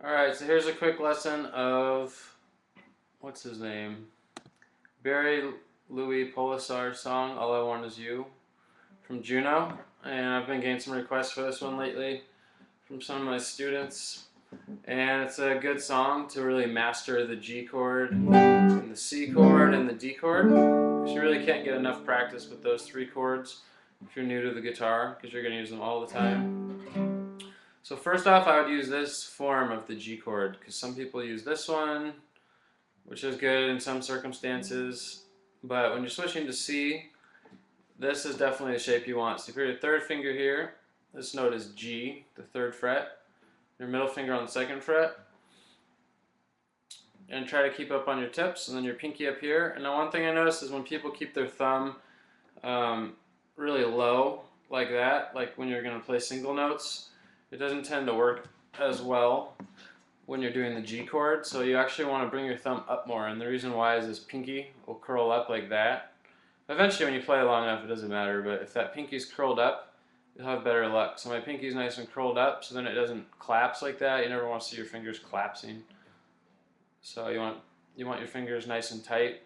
Alright, so here's a quick lesson of, what's his name? Barry Louis Polisar song, All I Want Is You, from Juno. And I've been getting some requests for this one lately from some of my students. And it's a good song to really master the G chord, and the C chord, and the D chord. Because you really can't get enough practice with those three chords if you're new to the guitar, because you're going to use them all the time. So first off, I would use this form of the G chord, because some people use this one, which is good in some circumstances, but when you're switching to C, this is definitely the shape you want. So if you're your third finger here, this note is G, the third fret, your middle finger on the second fret, and try to keep up on your tips, and then your pinky up here. And now one thing I noticed is when people keep their thumb really low, like that, like when you're going to play single notes, it doesn't tend to work as well when you're doing the G chord. So you actually want to bring your thumb up more, and the reason why is this pinky will curl up like that. Eventually when you play long enough it doesn't matter, but if that pinky's curled up, you'll have better luck. So my pinky's nice and curled up, so then it doesn't collapse like that. You never want to see your fingers collapsing. So you want your fingers nice and tight.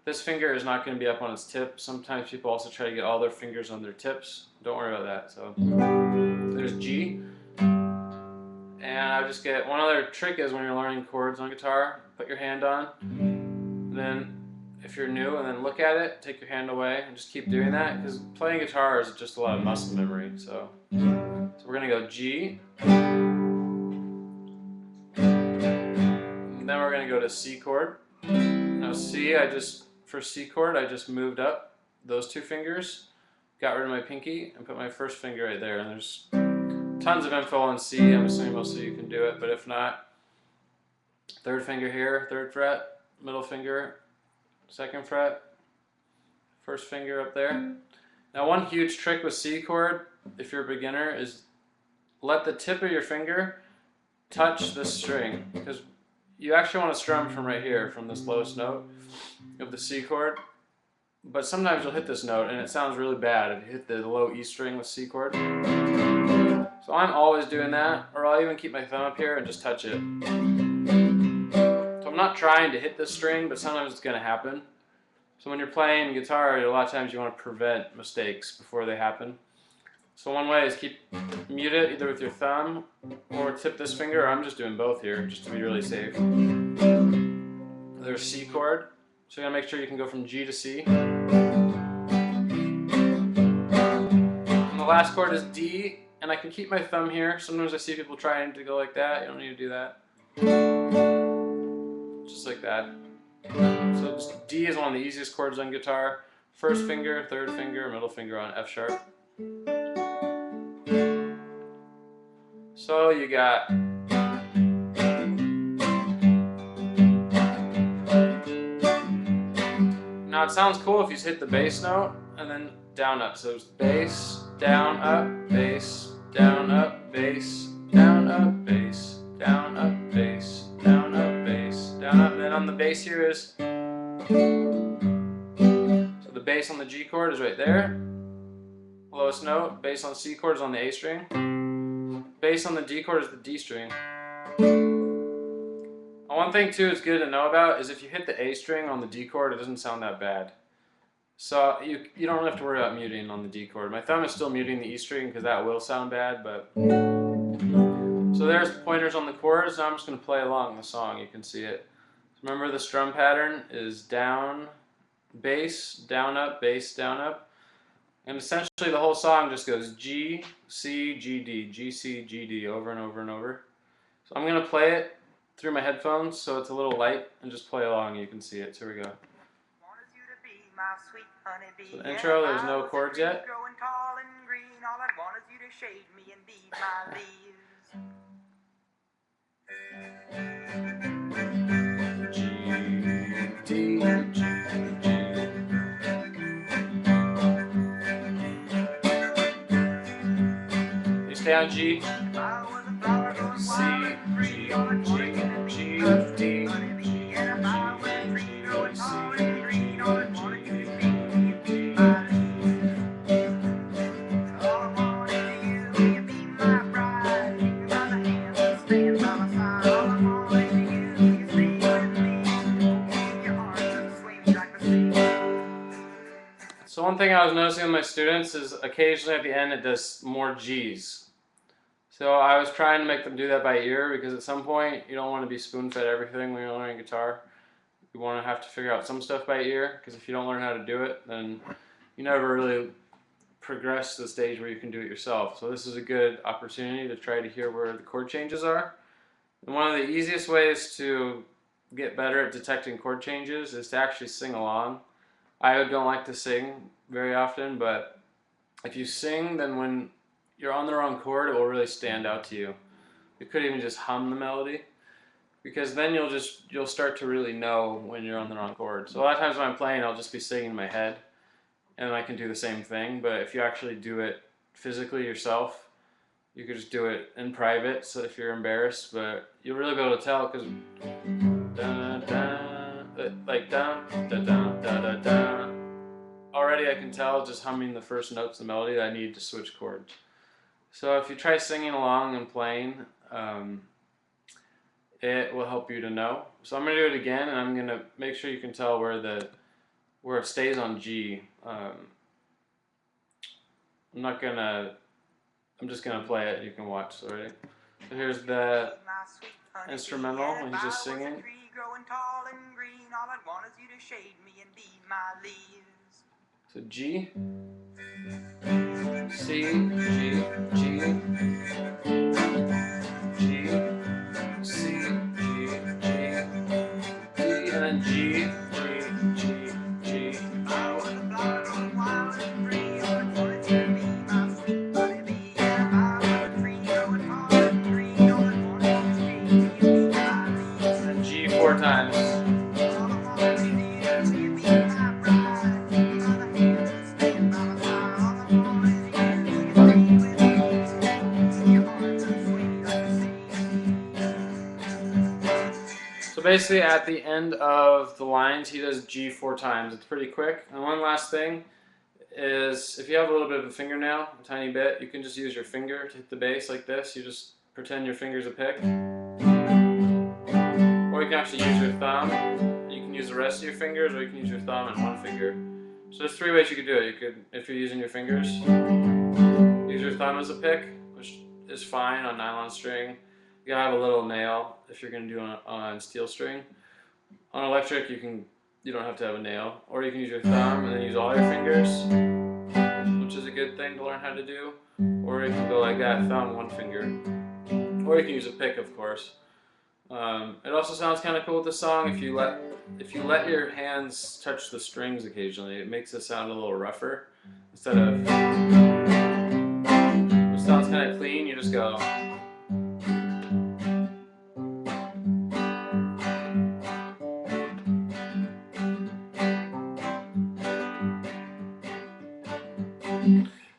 This finger is not going to be up on its tip. Sometimes people also try to get all their fingers on their tips. Don't worry about that. So there's G. And I just get one other trick is when you're learning chords on guitar, put your hand on, then if you're new, and then look at it, take your hand away, and just keep doing that, because playing guitar is just a lot of muscle memory. So we're going to go G, and then we're going to go to C chord. Now C, for C chord, I just moved up those two fingers, got rid of my pinky, and put my first finger right there. And there's tons of info on C. I'm assuming most of you can do it, but if not, third finger here, third fret, middle finger, second fret, first finger up there. Now one huge trick with C chord, if you're a beginner, is let the tip of your finger touch this string, because you actually want to strum from right here, from this lowest note of the C chord, but sometimes you'll hit this note and it sounds really bad if you hit the low E string with C chord. So I'm always doing that, or I'll even keep my thumb up here and just touch it. So I'm not trying to hit this string, but sometimes it's going to happen. So when you're playing guitar, a lot of times you want to prevent mistakes before they happen. So one way is mute it either with your thumb or tip this finger, or I'm just doing both here just to be really safe. There's C chord, so you gotta make sure you can go from G to C. And the last chord is D, and I can keep my thumb here. Sometimes I see people trying to go like that. You don't need to do that. Just like that. So just D is one of the easiest chords on guitar. First finger, third finger, middle finger on F sharp. So you got now it sounds cool if you just hit the bass note and then down up. So it's bass, down, up, bass, down, up, bass, down, up, bass, down, up, bass, down, up, bass, down, up. And then on the bass here is, so the bass on the G chord is right there. Lowest note, bass on C chord is on the A string. Bass on the D chord is the D string. One thing too it's good to know about is if you hit the A string on the D chord, it doesn't sound that bad. So you don't really have to worry about muting on the D chord. My thumb is still muting the E string because that will sound bad, but so there's the pointers on the chords. Now I'm just going to play along the song. You can see it. Remember the strum pattern is down, bass, down, up, bass, down, up. And essentially the whole song just goes G, C, G, D, G, C, G, D over and over and over. So I'm going to play it through my headphones so it's a little light and just play along. You can see it. So here we go. So the intro, there's no chords yet. G, D, G. Stay on G, C, G, G, G, D, G, G, C, G, I was noticing with my students is occasionally at the end it does more G's. So I was trying to make them do that by ear, because at some point you don't want to be spoon-fed everything when you're learning guitar. You want to have to figure out some stuff by ear, because if you don't learn how to do it, then you never really progress to the stage where you can do it yourself. So this is a good opportunity to try to hear where the chord changes are. And one of the easiest ways to get better at detecting chord changes is to actually sing along. I don't like to sing very often, but if you sing, then when you're on the wrong chord, it will really stand out to you. You could even just hum the melody, because then you'll start to really know when you're on the wrong chord. So a lot of times when I'm playing, I'll just be singing in my head, and I can do the same thing. But if you actually do it physically yourself, you could just do it in private, so if you're embarrassed, but you'll really be able to tell, because like da da da da da da. Already I can tell just humming the first notes of the melody that I need to switch chords. So if you try singing along and playing, it will help you to know. So I'm going to do it again, and I'm going to make sure you can tell where it stays on G. I'm just gonna play it. You can watch. So ready? So here's the instrumental when he's just singing. So G, C, G, G, G, C, G, G, D, and then G, G, G, G. And G 4 times. So basically at the end of the lines he does G 4 times. It's pretty quick. And one last thing is, if you have a little bit of a fingernail, a tiny bit, you can just use your finger to hit the bass like this. You just pretend your finger's a pick. Or you can actually use your thumb. You can use the rest of your fingers, or you can use your thumb and one finger. So there's 3 ways you could do it. You could, if you're using your fingers, use your thumb as a pick, which is fine on nylon string. You gotta have a little nail if you're gonna do it on steel string. On electric, you don't have to have a nail. Or you can use your thumb and then use all your fingers, which is a good thing to learn how to do. Or you can go like that, thumb, one finger. Or you can use a pick, of course. It also sounds kind of cool with the song if you let your hands touch the strings occasionally. It makes it sound a little rougher. Instead of, it sounds kind of clean, you just go.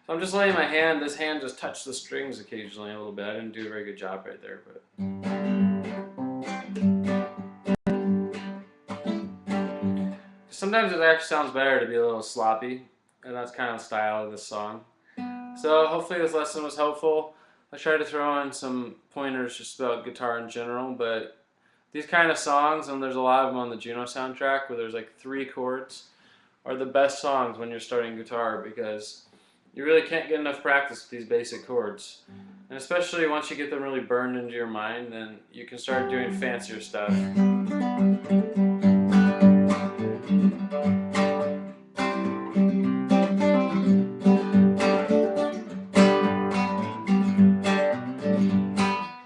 So I'm just letting this hand just touch the strings occasionally a little bit. I didn't do a very good job right there, but. Sometimes it actually sounds better to be a little sloppy, and that's kind of the style of this song. So hopefully this lesson was helpful. I tried to throw in some pointers just about guitar in general, but these kind of songs, and there's a lot of them on the Juno soundtrack where there's like 3 chords, are the best songs when you're starting guitar, because you really can't get enough practice with these basic chords. And especially once you get them really burned into your mind, then you can start doing fancier stuff.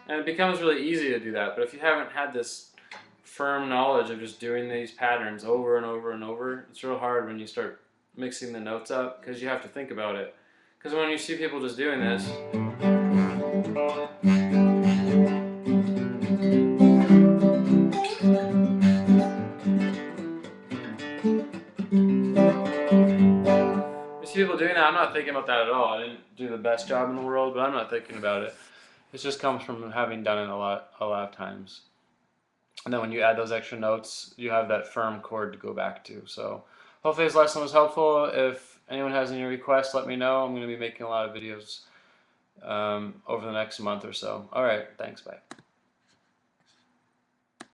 And it becomes really easy to do that, but if you haven't had this firm knowledge of just doing these patterns over and over and over, it's real hard when you start mixing the notes up, because you have to think about it. Because when you see people just doing this, you see people doing that, I'm not thinking about that at all. I didn't do the best job in the world, but I'm not thinking about it. It just comes from having done it a lot of times. And then when you add those extra notes, you have that firm chord to go back to. So hopefully this lesson was helpful. If anyone has any requests, let me know. I'm going to be making a lot of videos over the next month or so. Alright, thanks, bye.